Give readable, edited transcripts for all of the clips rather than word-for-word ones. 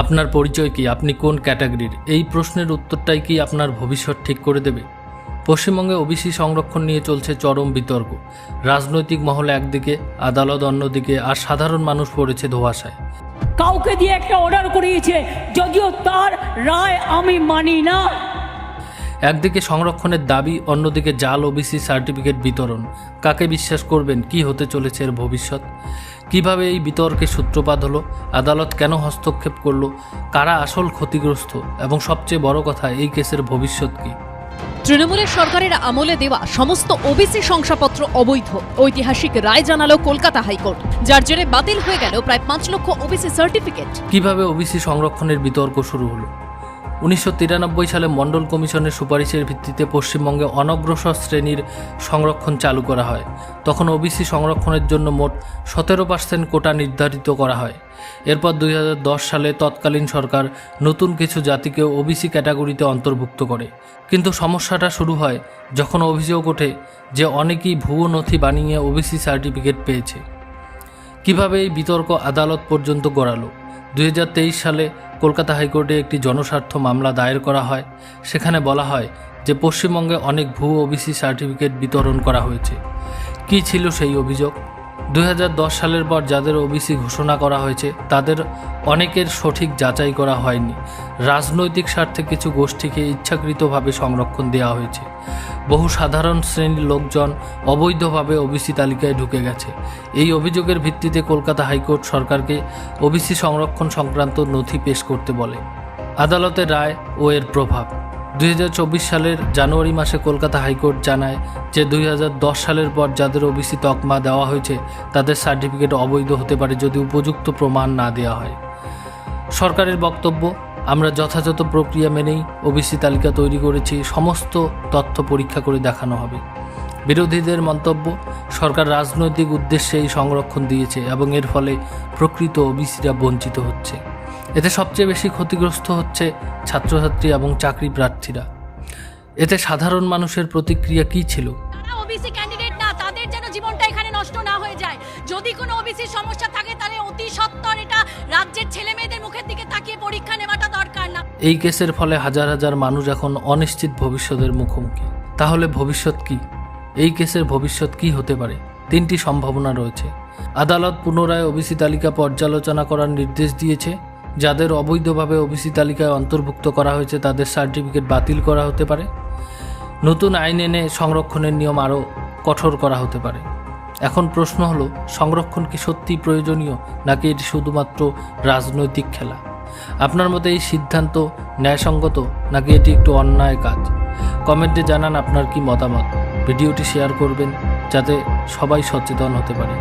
আপনার পরিচয় কি? আপনি কোন ক্যাটাগরির? এই প্রশ্নের উত্তরটাই কি আপনার ভবিষ্যৎ ঠিক করে দেবে? পশ্চিমবঙ্গে ওবিসি সংরক্ষণ নিয়ে চলছে চরম বিতর্ক। রাজনৈতিক মহলে একদিকে, আদালত অন্যদিকে, আর সাধারণ মানুষ পড়েছে ধোঁয়াশায়। কাউকে দিয়ে একটা অর্ডার করিয়েছে, যদিও তার রায় আমি মানি না। একদিকে সংরক্ষণের দাবি, অন্যদিকে জাল ওবিসি সার্টিফিকেট বিতরণ। কাকে বিশ্বাস করবেন? কি হতে চলেছে এর ভবিষ্যৎ? কিভাবে এই বিতর্কের সূত্রপাত হলো? আদালত কেন হস্তক্ষেপ করলো? কারা আসল ক্ষতিগ্রস্ত? এবং সবচেয়ে বড় কথা, এই কেসের ভবিষ্যৎ কি? তৃণমূলের সরকারের আমলে দেওয়া সমস্ত ওবিসি শংসাপত্র অবৈধ, ঐতিহাসিক রায় জানালো কলকাতা হাইকোর্ট, যার জেরে বাতিল হয়ে গেল প্রায় 5 লক্ষ ওবিসি সার্টিফিকেট। কিভাবে ওবিসি সংরক্ষণের বিতর্ক শুরু হলো? 1993 সালে মণ্ডল কমিশনের সুপারিশের ভিত্তিতে পশ্চিমবঙ্গে অনগ্রসর শ্রেণীর সংরক্ষণ চালু করা হয়। তখন ওবিসি সংরক্ষণের জন্য মোট 17% কোটা নির্ধারিত করা হয়। এরপর 2010 সালে তৎকালীন সরকার নতুন কিছু জাতিকে ওবিসি ক্যাটাগরিতে অন্তর্ভুক্ত করে। কিন্তু সমস্যাটা শুরু হয় যখন অভিযোগ ওঠে যে অনেকেই ভুয়ো নথি বানিয়ে ওবিসি সার্টিফিকেট পেয়েছে। কিভাবে এই বিতর্ক আদালত পর্যন্ত গড়ালো? 2023 সালে কলকাতা হাইকোর্টে একটি জনস্বার্থ মামলা দায়ের করা হয়। সেখানে বলা হয় যে পশ্চিমবঙ্গে অনেক ভুয়ো ওবিসি সার্টিফিকেট বিতরণ করা হয়েছে। কী ছিল সেই অভিযোগ? 2010 সালের পর যাদের ওবিসি ঘোষণা করা হয়েছে তাদের অনেকের সঠিক যাচাই করা হয়নি। রাজনৈতিক স্বার্থে কিছু গোষ্ঠীকে ইচ্ছাকৃতভাবে সংরক্ষণ দেওয়া হয়েছে। বহু সাধারণ শ্রেণীর লোকজন অবৈধভাবে ওবিসি তালিকায় ঢুকে গেছে। এই অভিযোগের ভিত্তিতে কলকাতা হাইকোর্ট সরকারকে ওবিসি সংরক্ষণ সংক্রান্ত নথি পেশ করতে বলে। আদালতের রায় ও এর প্রভাব। 2024 সালের জানুয়ারি মাসে কলকাতা হাইকোর্ট জানায় যে 2010 সালের পর যাদের ওবিসি তকমা দেওয়া হয়েছে তাদের সার্টিফিকেট অবৈধ হতে পারে যদি উপযুক্ত প্রমাণ না দেওয়া হয়। সরকারের বক্তব্য, আমরা যথাযথ প্রক্রিয়া মেনেই ওবিসি তালিকা তৈরি করেছি, সমস্ত তথ্য পরীক্ষা করে দেখানো হবে। বিরোধীদের মন্তব্য, সরকার রাজনৈতিক উদ্দেশ্যে এই সংরক্ষণ দিয়েছে এবং এর ফলে প্রকৃত ওবিসিরা বঞ্চিত হচ্ছে। এতে সবচেয়ে বেশি ক্ষতিগ্রস্ত হচ্ছে ছাত্রছাত্রী এবং চাকরি প্রার্থীরা। এতে সাধারণ মানুষের প্রতিক্রিয়া কী ছিল? তারা ওবিসি ক্যান্ডিডেট না, তাদের যেন জীবনটা এখানে নষ্ট না হয়ে যায়। যদি কোনো ওবিসি সমস্যা থাকে তাহলে অতি সত্বর এটা রাজ্যের ছেলে মেয়েদের মুখের দিকে তাকিয়ে পরীক্ষা নেওয়াটা দরকার না। এই কেসের ফলে হাজার হাজার মানুষ এখন অনিশ্চিত ভবিষ্যতের মুখোমুখি। তাহলে ভবিষ্যৎ কি? এই কেসের ভবিষ্যৎ কি হতে পারে? 3টি সম্ভাবনা রয়েছে। আদালত পুনরায় ওবিসি তালিকা পর্যালোচনা করার নির্দেশ দিয়েছে। যাদের অবৈধভাবে ওবিসি তালিকায় অন্তর্ভুক্ত করা হয়েছে তাদের সার্টিফিকেট বাতিল করা হতে পারে। নতুন আইন এনে সংরক্ষণের নিয়ম আরও কঠোর করা হতে পারে। এখন প্রশ্ন হলো, সংরক্ষণ কি সত্যিই প্রয়োজনীয় নাকি এটি শুধুমাত্র রাজনৈতিক খেলা? আপনার মতে এই সিদ্ধান্ত ন্যায়সঙ্গত নাকি এটি একটু অন্যায় কাজ? কমেন্টে জানান আপনার কি মতামত। ভিডিওটি শেয়ার করবেন যাতে সবাই সচেতন হতে পারে।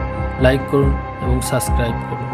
লাইক করুন এবং সাবস্ক্রাইব করুন।